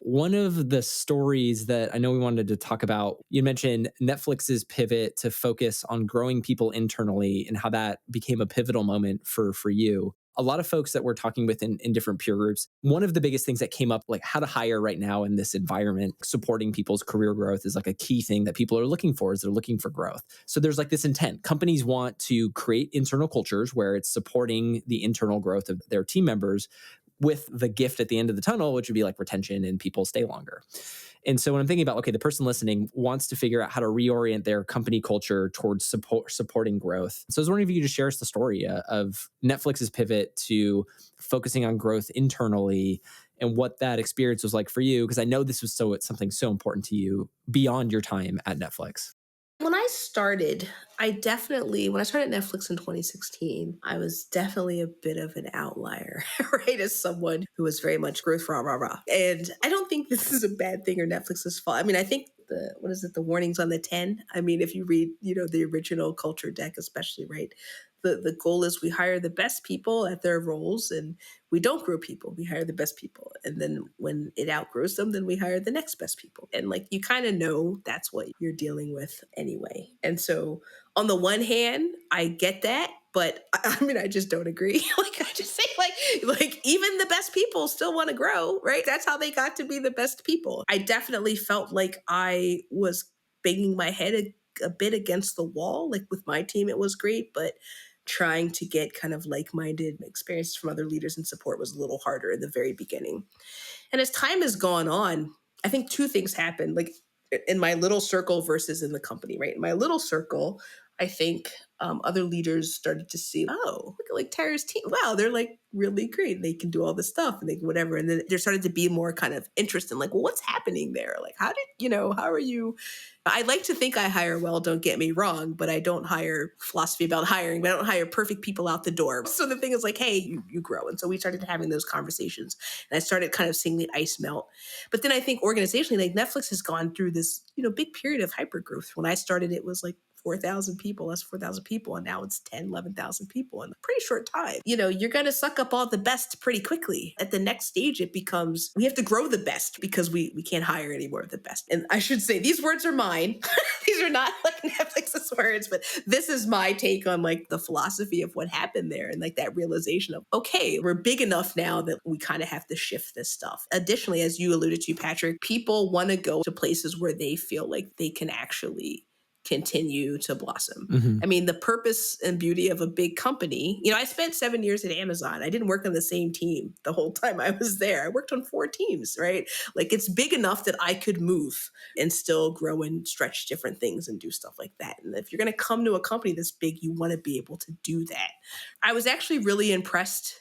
One of the stories that I know we wanted to talk about, you mentioned Netflix's pivot to focus on growing people internally and how that became a pivotal moment for you. A lot of folks that we're talking with in different peer groups, one of the biggest things that came up, like how to hire right now in this environment, supporting people's career growth is like a key thing that people are looking for, is they're looking for growth. So there's like this intent. Companies want to create internal cultures where it's supporting the internal growth of their team members with the gift at the end of the tunnel, which would be like retention and people stay longer. And so when I'm thinking about, okay, the person listening wants to figure out how to reorient their company culture towards supporting growth. So I was wondering if you could just share us the story of Netflix's pivot to focusing on growth internally and what that experience was like for you, because I know this was something so important to you beyond your time at Netflix. When I started, when I started Netflix in 2016, I was definitely a bit of an outlier, right? As someone who was very much growth rah, rah, rah. And I don't think this is a bad thing or Netflix's fault. I mean, I think what is it, the warnings on the 10? I mean, if you read, the original culture deck, especially, right? The goal is we hire the best people at their roles and we don't grow people. We hire the best people. And then when it outgrows them, then we hire the next best people. And like, you kind of know that's what you're dealing with anyway. And so on the one hand, I get that, but I mean, I just don't agree. Like I just say like even the best people still want to grow, right? That's how they got to be the best people. I definitely felt like I was banging my head a bit against the wall. Like with my team, it was great, but trying to get kind of like-minded experiences from other leaders and support was a little harder in the very beginning. And as time has gone on, I think two things happened, like in my little circle versus in the company, right? In my little circle, I think other leaders started to see, oh, look at like Tara's team. Wow, they're like really great. They can do all this stuff and they can whatever. And then there started to be more kind of interest in like, well, what's happening there? Like, how are you? I like to think I hire well, don't get me wrong, but I don't hire philosophy about hiring, but I don't hire perfect people out the door. So the thing is like, hey, you grow. And so we started having those conversations and I started kind of seeing the ice melt. But then I think organizationally, like Netflix has gone through this, big period of hyper growth. When I started, it was like 4,000 people, that's 4,000 people. And now it's 10, 11,000 people in a pretty short time. You're going to suck up all the best pretty quickly. At the next stage, it becomes, we have to grow the best because we can't hire any more of the best. And I should say, these words are mine. These are not like Netflix's words, but this is my take on like the philosophy of what happened there. And like that realization of, okay, we're big enough now that we kind of have to shift this stuff. Additionally, as you alluded to, Patrick, people want to go to places where they feel like they can actually continue to blossom. Mhm. I mean, the purpose and beauty of a big company, I spent 7 years at Amazon. I didn't work on the same team the whole time I was there. I worked on 4 teams, right? Like it's big enough that I could move and still grow and stretch different things and do stuff like that. And if you're going to come to a company this big, you want to be able to do that. I was actually really impressed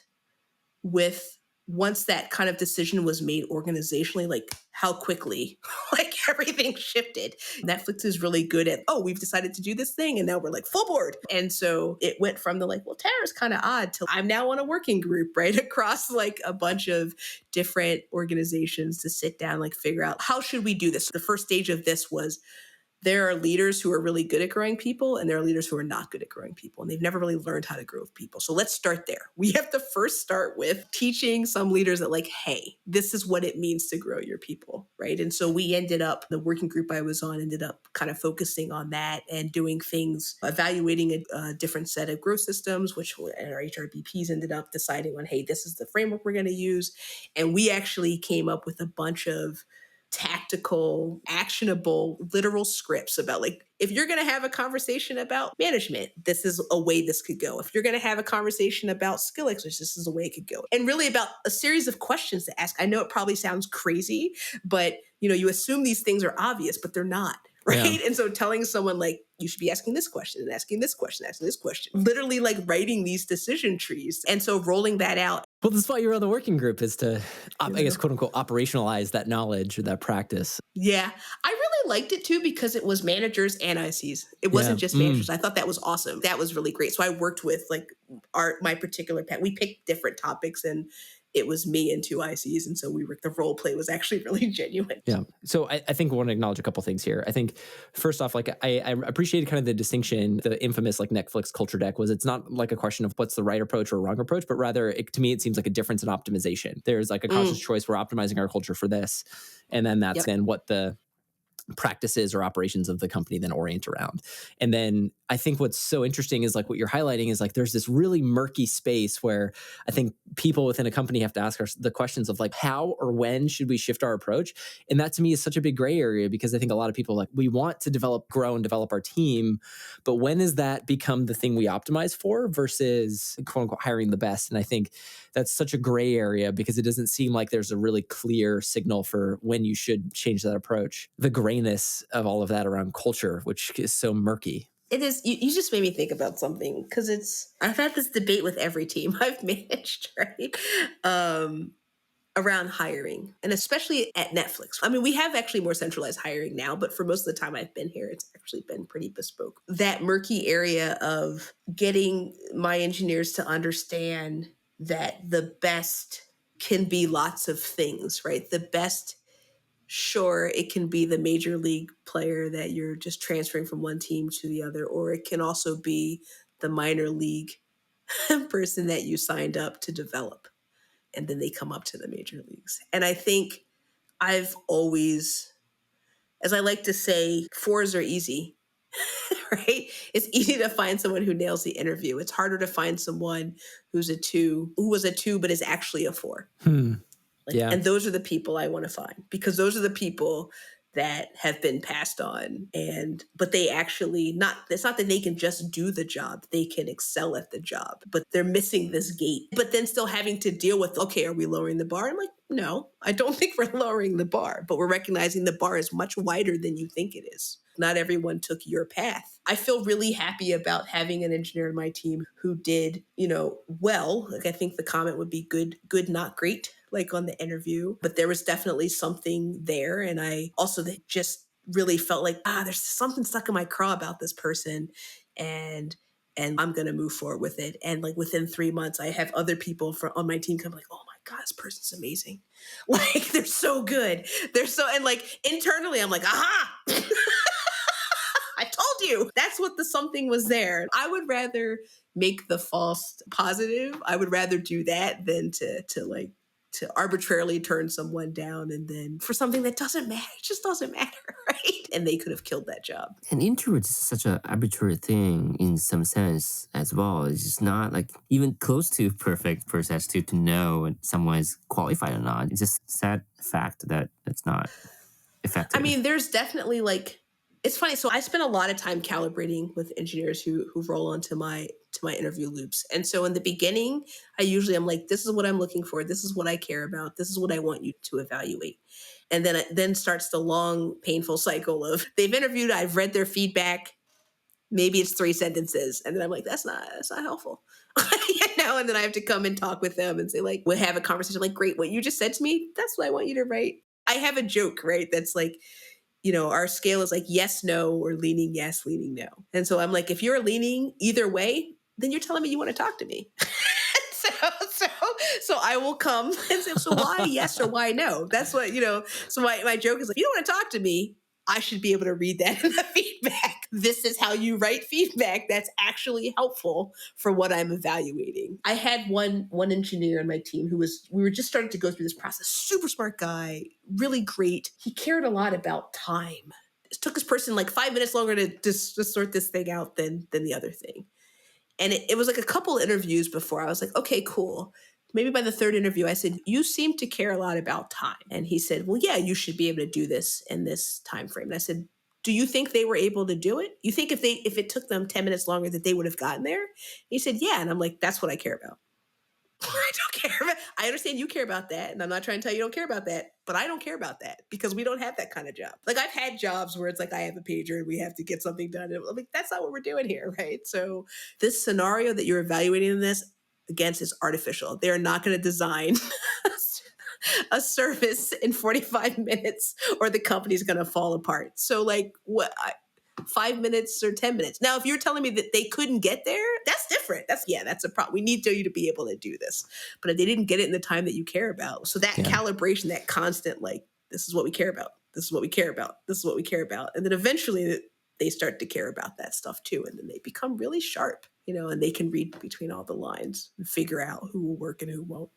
with once that kind of decision was made organizationally, like how quickly like everything shifted. Netflix is really good at, oh, we've decided to do this thing and now we're like full board. And so it went from the like, well, Tara's kind of odd to I'm now on a working group, right? Across like a bunch of different organizations to sit down, like figure out how should we do this? The first stage of this was there are leaders who are really good at growing people and there are leaders who are not good at growing people and they've never really learned how to grow people. So let's start there. We have to first start with teaching some leaders that like, hey, this is what it means to grow your people, right? And so we ended up, the working group I was on ended up kind of focusing on that and doing things, evaluating a different set of growth systems, which our HRBPs ended up deciding on, hey, this is the framework we're going to use. And we actually came up with a bunch of tactical, actionable, literal scripts about like, if you're going to have a conversation about management, this is a way this could go. If you're going to have a conversation about skill exercise, this is a way it could go. And really about a series of questions to ask. I know it probably sounds crazy, but you assume these things are obvious, but they're not. Right. Yeah. And so telling someone like, you should be asking this question and asking this question, asking this question, literally like writing these decision trees. And so rolling that out. Well, that's why you're on the working group, is to, I you guess, know, quote unquote, operationalize that knowledge or that practice. Yeah, I really liked it too because it was managers and ICs. It Yeah. wasn't just managers. I thought that was awesome. That was really great. So I worked with like my particular pet. We picked different topics and it was me and two ICs. And so the role play was actually really genuine. Yeah. So I think I want to acknowledge a couple things here. I think first off, like I appreciated kind of the distinction, the infamous like Netflix culture deck was it's not like a question of what's the right approach or wrong approach, but rather to me, it seems like a difference in optimization. There's like a conscious Mm, choice. We're optimizing our culture for this. And then that's yep. then what the practices or operations of the company then orient around. And then I think what's so interesting is like what you're highlighting is like there's this really murky space where I think people within a company have to ask the questions of like how or when should we shift our approach? And that to me is such a big gray area because I think a lot of people like we want to grow and develop our team, but when does that become the thing we optimize for versus quote unquote hiring the best? And I think that's such a gray area because it doesn't seem like there's a really clear signal for when you should change that approach. The grayness of all of that around culture, which is so murky. It is. You just made me think about something because I've had this debate with every team I've managed, right? Around hiring and especially at Netflix. I mean, we have actually more centralized hiring now, but for most of the time I've been here, it's actually been pretty bespoke. That murky area of getting my engineers to understand that the best can be lots of things, right? The best, sure, it can be the major league player that you're just transferring from one team to the other, or it can also be the minor league person that you signed up to develop and then they come up to the major leagues. And I think I've always, as I like to say, fours are easy, right? It's easy to find someone who nails the interview. It's harder to find someone who was a two, but is actually a four. Hmm. Like, Yeah. and those are the people I want to find because those are the people that have been passed on but they actually it's not that they can just do the job, they can excel at the job, but they're missing this gate, but then still having to deal with, okay, are we lowering the bar? I'm like, no, I don't think we're lowering the bar, but we're recognizing the bar is much wider than you think it is. Not everyone took your path. I feel really happy about having an engineer in my team who did, well. Like I think the comment would be good, not great, like on the interview, but there was definitely something there. And I also just really felt like, there's something stuck in my craw about this person. And I'm going to move forward with it. And like within 3 months, I have other people on my team come like, oh my God, this person's amazing. Like they're so good. And like internally, I'm like, aha, I told you. That's what the something was there. I would rather make the false positive. I would rather do that than to arbitrarily turn someone down and then for something that doesn't matter. It just doesn't matter, right? And they could have killed that job. And introvert is such an arbitrary thing in some sense as well. It's just not like even close to perfect process to know when someone is qualified or not. It's just sad fact that it's not effective. I mean, there's definitely it's funny. So I spend a lot of time calibrating with engineers who roll onto my interview loops. And so in the beginning, I'm like, this is what I'm looking for. This is what I care about. This is what I want you to evaluate. And then starts the long, painful cycle of they've interviewed, I've read their feedback. Maybe it's 3 sentences. And then I'm like, that's not helpful. And then I have to come and talk with them and say, like, we'll have a conversation like, great, what you just said to me, that's what I want you to write. I have a joke, right? That's like, our scale is like yes, no, or leaning yes, leaning no. And so I'm like, if you're leaning either way, then you're telling me you want to talk to me. so I will come and say, so why yes or why no? That's what, so my joke is like, if you don't want to talk to me, I should be able to read that in the feedback. This is how you write feedback that's actually helpful for what I'm evaluating. I had one engineer on my team we were just starting to go through this process. Super smart guy, really great. He cared a lot about time. It took this person like 5 minutes longer to sort this thing out than the other thing. And it was like a couple interviews before I was like, okay, cool. Maybe by the third interview, I said, you seem to care a lot about time. And he said, well, yeah, you should be able to do this in this time frame. And I said, do you think they were able to do it? You think if it took them 10 minutes longer that they would have gotten there? He said, yeah. And I'm like, that's what I care about. I don't care about, I understand you care about that. And I'm not trying to tell you don't care about that, but I don't care about that because we don't have that kind of job. Like I've had jobs where it's like, I have a pager and we have to get something done. And I'm like, that's not what we're doing here. Right. So this scenario that you're evaluating this against is artificial. They're not going to design a service in 45 minutes or the company's going to fall apart. So like 5 minutes or 10 minutes. Now, if you're telling me that they couldn't get there, that's different. That's a problem. We need you to be able to do this. But if they didn't get it in the time that you care about, so that Yeah. calibration, that constant, like, this is what we care about. This is what we care about. This is what we care about. And then eventually they start to care about that stuff too. And then they become really sharp, and they can read between all the lines and figure out who will work and who won't.